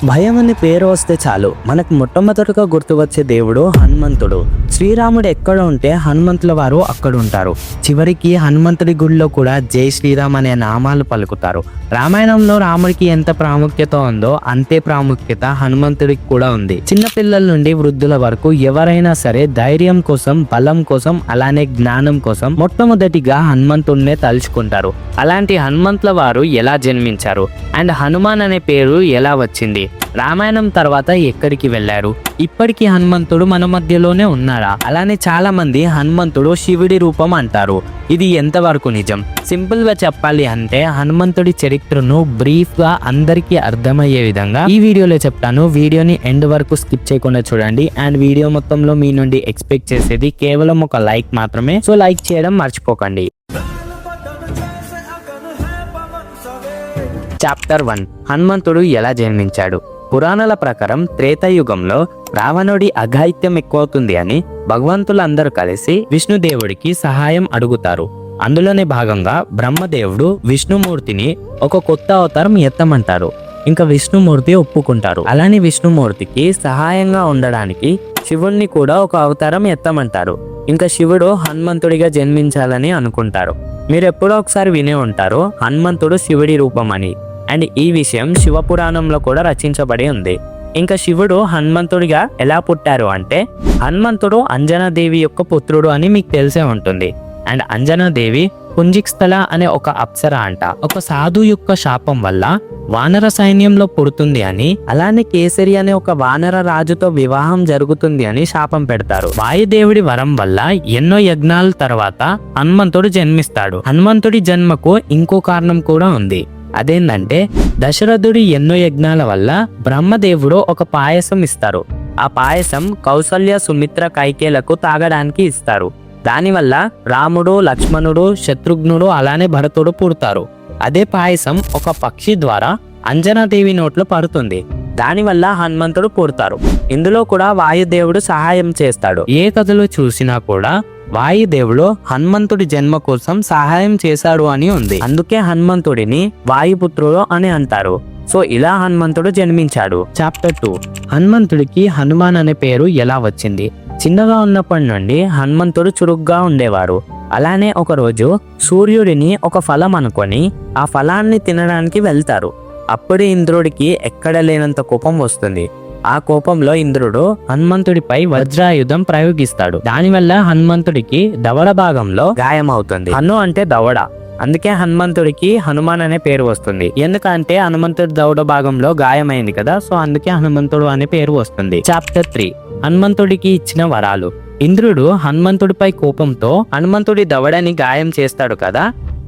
భయం అనే పేరు వస్తే చాలు మనకు మొట్టమొదటిగా గుర్తు వచ్చే దేవుడు హనుమంతుడు. శ్రీరాముడు ఎక్కడ ఉంటే హనుమంతుల వారు అక్కడ ఉంటారు. చివరికి హనుమంతుడి గుడిలో కూడా జై శ్రీరామ్ అనే నామాలు పలుకుతారు. రామాయణంలో రాముడికి ఎంత ప్రాముఖ్యత ఉందో అంతే ప్రాముఖ్యత హనుమంతుడికి కూడా ఉంది. చిన్న పిల్లల నుండి వృద్ధుల వరకు ఎవరైనా సరే ధైర్యం కోసం, బలం కోసం, అలానే జ్ఞానం కోసం మొట్టమొదటిగా హనుమంతుడినే తలుచుకుంటారు. అలాంటి హనుమంతుల వారు ఎలా జన్మించారు అండ్ హనుమాన్ అనే పేరు ఎలా వచ్చింది, రామాయణం తర్వాత ఎక్కడికి వెళ్ళారు, ఇప్పటికీ హనుమంతుడు మన మధ్యలోనే ఉన్నారా? అలానే చాలా మంది హనుమంతుడు శివుడి రూపం అంటారు. ఇది ఎంతవరకు నిజం? సింపుల్ గా చెప్పాలి అంటే హనుమంతుడి చరిత్రను బ్రీఫ్ గా అందరికీ అర్థమయ్యే విధంగా ఈ వీడియోలో చెప్తాను. వీడియోని ఎండ్ వరకు స్కిప్ చేయకుండా చూడండి. అండ్ వీడియో మొత్తంలో మీ నుండి ఎక్స్పెక్ట్ చేసేది కేవలం ఒక లైక్ మాత్రమే. సో లైక్ చేయడం మర్చిపోకండి. చాప్టర్ 1, హనుమంతుడు ఎలా జన్మించాడు. పురాణాల ప్రకారం త్రేతాయుగంలో రావణుడి అఘాయిత్యం ఎక్కువవుతుంది అని భగవంతులందరూ కలిసి విష్ణుదేవుడికి సహాయం అడుగుతారు. అందులోనే భాగంగా బ్రహ్మదేవుడు విష్ణుమూర్తిని ఒక కొత్త అవతారం ఎత్తమంటారు. ఇంకా విష్ణుమూర్తి ఒప్పుకుంటారు. అలానే విష్ణుమూర్తికి సహాయంగా ఉండడానికి శివుణ్ణి కూడా ఒక అవతారం ఎత్తమంటారు. ఇంకా శివుడు హనుమంతుడిగా జన్మించాలని అనుకుంటారు. మీరు ఎప్పుడో ఒకసారి వినే ఉంటారు హనుమంతుడు శివుడి రూపం అని. అండ్ ఈ విషయం శివపురాణంలో కూడా రచించబడి ఉంది. ఇంకా శివుడు హనుమంతుడిగా ఎలా పుట్టారు అంటే హనుమంతుడు అంజనాదేవి యొక్క పుత్రుడు అని మీకు తెలిసే ఉంటుంది. అండ్ అంజనాదేవి కుంజిక్స్థల అనే ఒక అప్సర అంట. ఒక సాధు యొక్క శాపం వల్ల వానర సైన్యంలో పుడుతుంది అని, అలానే కేసరి అనే ఒక వానర రాజుతో వివాహం జరుగుతుంది అని శాపం పెడతారు. వాయుదేవుడి వరం వల్ల ఎన్నో యజ్ఞాల తర్వాత హనుమంతుడు జన్మిస్తాడు. హనుమంతుడి జన్మకు ఇంకో కారణం కూడా ఉంది. అదేంటంటే దశరథుడి ఎన్నో యజ్ఞాల వల్ల బ్రహ్మదేవుడు ఒక పాయసం ఇస్తారు. ఆ పాయసం కౌసల్య, సుమిత్ర, కైకేలకు తాగడానికి ఇస్తారు. దానివల్ల రాముడు, లక్ష్మణుడు, శత్రుఘ్నుడు, అలానే భరతుడు పుడతారు. అదే పాయసం ఒక పక్షి ద్వారా అంజనాదేవి నోట్లో పడుతుంది. దానివల్ల హనుమంతుడు పుడతారు. ఇందులో కూడా వాయుదేవుడు సహాయం చేస్తాడు. ఏ కథలో చూసినా కూడా వాయుదేవుడు హనుమంతుడి జన్మ కోసం సహాయం చేశాడు అని ఉంది. అందుకే హనుమంతుడిని వాయుపుత్రుడు అని అంటారు. సో ఇలా హనుమంతుడు జన్మించాడు. చాప్టర్ 2, హనుమంతుడికి హనుమాన్ అనే పేరు ఎలా వచ్చింది. చిన్నగా ఉన్నప్పటి నుండి హనుమంతుడు చురుగ్గా ఉండేవారు. అలానే ఒక రోజు సూర్యుడిని ఒక ఫలం అనుకొని ఆ ఫలాన్ని తినడానికి వెళ్తారు. అప్పుడే ఇంద్రుడికి ఎక్కడ లేనంత కోపం వస్తుంది. ఆ కోపంలో ఇంద్రుడు హనుమంతుడిపై వజ్రాయుధం ప్రయోగిస్తాడు. దానివల్ల హనుమంతుడికి దవడ భాగంలో గాయం అవుతుంది. హను అంటే దవడ, అందుకే హనుమంతుడికి హనుమాన్ అనే పేరు వస్తుంది. ఎందుకంటే హనుమంతుడి దవడ భాగంలో గాయమైంది కదా, సో అందుకే హనుమంతుడు అనే పేరు వస్తుంది. చాప్టర్ 3, హనుమంతుడికి ఇచ్చిన వరాలు. ఇంద్రుడు హనుమంతుడిపై కోపంతో హనుమంతుడి దవడని గాయం చేస్తాడు కదా.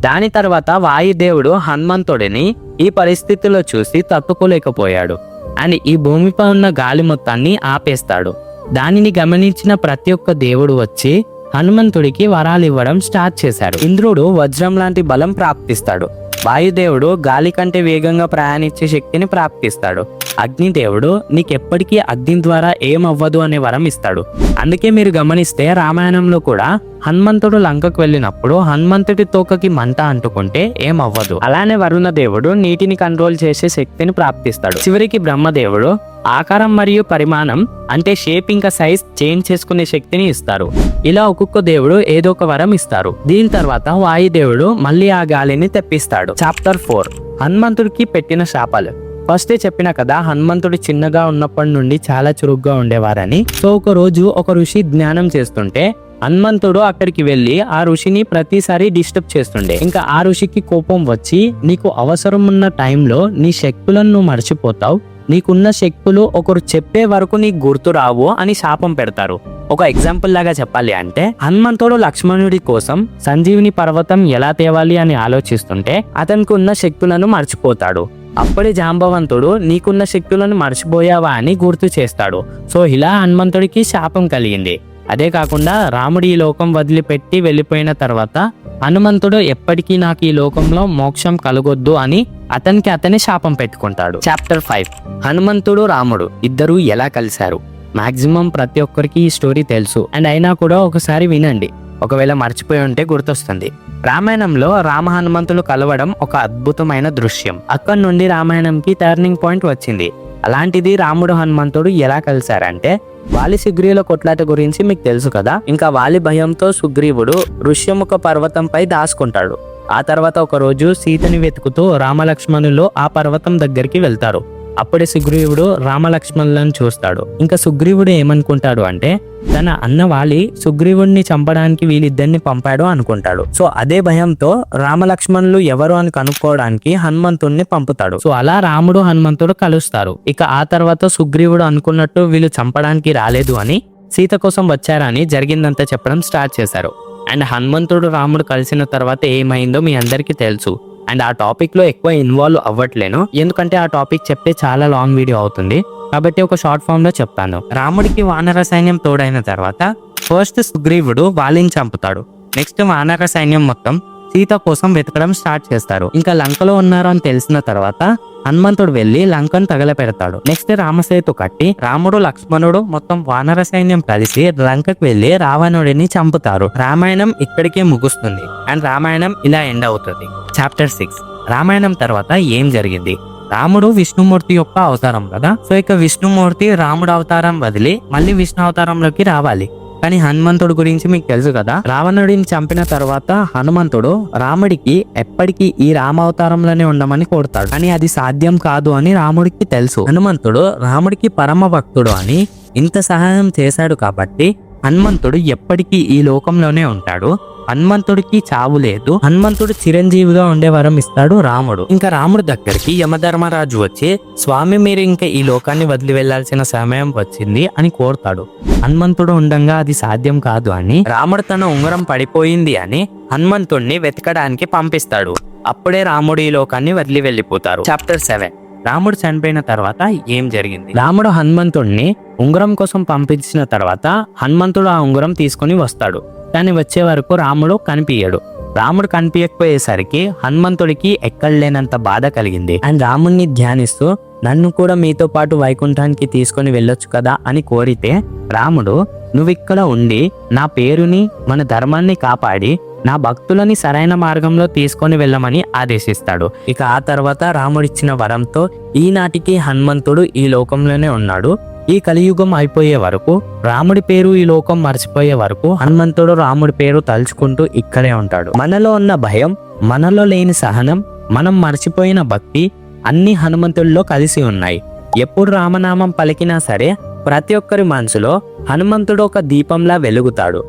దాని తర్వాత వాయుదేవుడు హనుమంతుడిని ఈ పరిస్థితిలో చూసి తట్టుకోలేకపోయాడు. అండ్ ఈ భూమిపై ఉన్న గాలి మొత్తాన్ని ఆపేస్తాడు. దానిని గమనించిన ప్రతి ఒక్క దేవుడు వచ్చి హనుమంతుడికి వరాలు ఇవ్వడం స్టార్ట్ చేశాడు. ఇంద్రుడు వజ్రం లాంటి బలం ప్రాప్తిస్తాడు. వాయుదేవుడు గాలి కంటే వేగంగా ప్రయాణించే శక్తిని ప్రాప్తిస్తాడు. అగ్నిదేవుడు నీకెప్పటికీ అగ్ని ద్వారా ఏమవ్వదు అనే వరం ఇస్తాడు. అందుకే మీరు గమనిస్తే రామాయణంలో కూడా హనుమంతుడు లంకకు వెళ్ళినప్పుడు హనుమంతుడి తోకకి మంట అంటుకుంటే ఏమవ్వదు. అలానే వరుణ దేవుడు నీటిని కంట్రోల్ చేసే శక్తిని ప్రాప్తిస్తాడు. చివరికి బ్రహ్మదేవుడు ఆకారం మరియు పరిమాణం అంటే షేప్ ఇంకా సైజ్ చేంజ్ చేసుకునే శక్తిని ఇస్తారు. ఇలా ఒక్కొక్క దేవుడు ఏదో ఒక వరం ఇస్తారు. దీని తర్వాత వాయుదేవుడు మళ్ళీ ఆ గాలిని తెప్పిస్తాడు. చాప్టర్ 4, హనుమంతుడికి పెట్టిన శాపాలు. ఫస్టే చెప్పిన కదా హనుమంతుడు చిన్నగా ఉన్నప్పటి నుండి చాలా చురుగ్గా ఉండేవారని. సో ఒక రోజు ఒక ఋషి జ్ఞానం చేస్తుంటే హనుమంతుడు అక్కడికి వెళ్ళి ఆ ఋషిని ప్రతిసారి డిస్టర్బ్ చేస్తుండే. ఇంకా ఆ ఋషికి కోపం వచ్చి నీకు అవసరం ఉన్న టైంలో నీ శక్తులను నువ్వు మర్చిపోతావు, నీకున్న శక్తులు ఒకరు చెప్పే వరకు నీకు గుర్తు రావు అని శాపం పెడతారు. ఒక ఎగ్జాంపుల్ లాగా చెప్పాలి అంటే హనుమంతుడు లక్ష్మణుడి కోసం సంజీవిని పర్వతం ఎలా తేవాలి అని ఆలోచిస్తుంటే అతనికి ఉన్న శక్తులను మర్చిపోతాడు. అప్పుడే జాంబవంతుడు నీకున్న శక్తులను మర్చిపోయావా అని గుర్తు చేస్తాడు. సో ఇలా హనుమంతుడికి శాపం కలిగింది. అదే కాకుండా రాముడు ఈ లోకం వదిలిపెట్టి వెళ్ళిపోయిన తర్వాత హనుమంతుడు ఎప్పటికీ నాకు ఈ లోకంలో మోక్షం కలగొద్దు అని అతనే శాపం పెట్టుకుంటాడు. చాప్టర్ 5, హనుమంతుడు రాముడు ఇద్దరు ఎలా కలిశారు. మాక్సిమం ప్రతి ఒక్కరికి ఈ స్టోరీ తెలుసు. అండ్ అయినా కూడా ఒకసారి వినండి. ఒకవేళ మర్చిపోయి ఉంటే గుర్తొస్తుంది. రామాయణంలో రామ హనుమంతులు కలవడం ఒక అద్భుతమైన దృశ్యం. అక్కడి నుండి రామాయణంకి టర్నింగ్ పాయింట్ వచ్చింది. అలాంటిది రాముడు హనుమంతుడు ఎలా కలిశారంటే వాలి సుగ్రీవుల కొట్లాట గురించి మీకు తెలుసు కదా. ఇంకా వాలి భయంతో సుగ్రీవుడు ఋష్యముఖ పర్వతంపై దాచుకుంటాడు. ఆ తర్వాత ఒక రోజు సీతని వెతుకుతూ రామలక్ష్మణులు ఆ పర్వతం దగ్గరికి వెళ్తారు. అప్పుడే సుగ్రీవుడు రామలక్ష్మణులను చూస్తాడు. ఇంకా సుగ్రీవుడు ఏమనుకుంటాడు అంటే తన అన్న వాలి సుగ్రీవుడిని చంపడానికి వీళ్ళిద్దరిని పంపాడు అనుకుంటాడు. సో అదే భయంతో రామలక్ష్మణులు ఎవరు అని కనుక్కోవడానికి హనుమంతుడిని పంపుతాడు. సో అలా రాముడు హనుమంతుడు కలుస్తారు. ఇక ఆ తర్వాత సుగ్రీవుడు అనుకున్నట్టు వీళ్ళు చంపడానికి రాలేదు అని, సీత కోసం వచ్చారని జరిగిందంతా చెప్పడం స్టార్ట్ చేశారు. అండ్ హనుమంతుడు రాముడు కలిసిన తర్వాత ఏమైందో మీ అందరికీ తెలుసు. అండ్ ఆ టాపిక్ లో ఎక్కువ ఇన్వాల్వ్ అవ్వట్లేను, ఎందుకంటే ఆ టాపిక్ చెప్తే చాలా లాంగ్ వీడియో అవుతుంది. కాబట్టి ఒక షార్ట్ ఫామ్ లో చెప్తాను. రాముడికి వానర సైన్యం తోడైన తర్వాత ఫస్ట్ సుగ్రీవుడు వాలిని చంపుతాడు. నెక్స్ట్ వానర సైన్యం మొత్తం సీత కోసం వెతకడం స్టార్ట్ చేస్తారు. ఇంకా లంకలో ఉన్నారు అని తెలిసిన తర్వాత హనుమంతుడు వెళ్లి లంకను తగలపెడతాడు. నెక్స్ట్ రామసేతు కట్టి రాముడు లక్ష్మణుడు మొత్తం వానర సైన్యం కలిసి లంకకు వెళ్లి రావణుడిని చంపుతారు. రామాయణం ఇక్కడికే ముగుస్తుంది అండ్ రామాయణం ఇలా ఎండ్ అవుతుంది. చాప్టర్ 6. రామాయణం తర్వాత ఏం జరిగింది? రాముడు విష్ణుమూర్తి యొక్క అవతారం కదా. సో ఇక విష్ణుమూర్తి రాముడు అవతారం వదిలి మళ్ళీ విష్ణు అవతారంలోకి రావాలి. కానీ హనుమంతుడు గురించి మీకు తెలుసు కదా. రావణుడిని చంపిన తర్వాత హనుమంతుడు రాముడికి ఎప్పటికీ ఈ రామావతారంలోనే ఉండమని కోరుతాడు. కానీ అది సాధ్యం కాదు అని రాముడికి తెలుసు. హనుమంతుడు రాముడికి పరమ భక్తుడు అని ఇంత సహాయం చేశాడు కాబట్టి హనుమంతుడు ఎప్పటికీ ఈ లోకంలోనే ఉంటాడు. హనుమంతుడికి చావు లేదు. హనుమంతుడు చిరంజీవిగా ఉండే వరం ఇస్తాడు రాముడు. ఇంకా రాముడి దగ్గరికి యమధర్మరాజు వచ్చి స్వామి మీరు ఇంకా ఈ లోకాన్ని వదిలి వెళ్లాల్సిన సమయం వచ్చింది అని కోరుతాడు. హనుమంతుడు ఉండంగా అది సాధ్యం కాదు అని, రాముడు తన ఉంగరం పడిపోయింది అని హనుమంతుడిని వెతకడానికి పంపిస్తాడు. అప్పుడే రాముడు ఈ లోకాన్ని వదిలి వెళ్ళిపోతారు. చాప్టర్ 7. రాముడు చనిపోయిన తర్వాత ఏం జరిగింది? రాముడు హనుమంతుడిని ఉంగరం కోసం పంపించిన తర్వాత హనుమంతుడు ఆ ఉంగరం తీసుకుని వస్తాడు. కానీ వచ్చే వరకు రాముడు కనిపించడు. రాముడు కనిపించకపోయేసరికి హనుమంతుడికి ఎక్కడ లేనంత బాధ కలిగింది. అండ్ రాముడిని ధ్యానిస్తూ నన్ను కూడా మీతో పాటు వైకుంఠానికి తీసుకొని వెళ్ళొచ్చు కదా అని కోరితే రాముడు నువ్విక్కడ ఉండి నా పేరుని మన ధర్మాన్ని కాపాడి నా భక్తులని సరైన మార్గంలో తీసుకొని వెళ్ళమని ఆదేశిస్తాడు. ఇక ఆ తర్వాత రాముడిచ్చిన వరంతో ఈనాటికి హనుమంతుడు ఈ లోకంలోనే ఉన్నాడు. ఈ కలియుగం అయిపోయే వరకు రాముడి పేరు ఈ లోకం మర్చిపోయే వరకు హనుమంతుడు రాముడి పేరు తలుచుకుంటూ ఇక్కడే ఉంటాడు. మనలో ఉన్న భయం, మనలో లేని సహనం, మనం మర్చిపోయిన భక్తి అన్ని హనుమంతుడిలో కలిసి ఉన్నాయి. ఎప్పుడు రామనామం పలికినా సరే ప్రతి ఒక్కరి మనసులో హనుమంతుడు ఒక దీపంలా వెలుగుతాడు.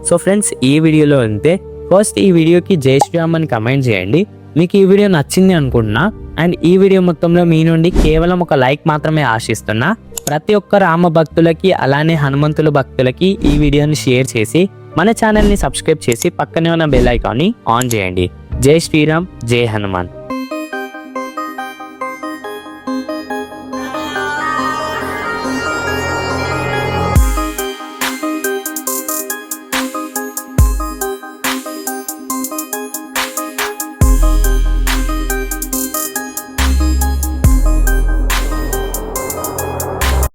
సో ఫ్రెండ్స్, ఈ వీడియోలో అంతే. ఫస్ట్ ఈ వీడియోకి జై శ్రీరామ్ అని కమెంట్ చేయండి. మీకు ఈ వీడియో నచ్చింది అనుకుంటున్నా. అండ్ ఈ వీడియో మొత్తంలో మీ నుండి కేవలం ఒక లైక్ మాత్రమే ఆశిస్తున్నా. ప్రతి ఒక్క రామ భక్తులకి అలానే హనుమంతుల భక్తులకి ఈ వీడియోని షేర్ చేసి మన ఛానల్ని సబ్స్క్రైబ్ చేసి పక్కనే ఉన్న బెల్ ఐకాన్ని ఆన్ చేయండి. జై శ్రీరామ్, జై హనుమాన్.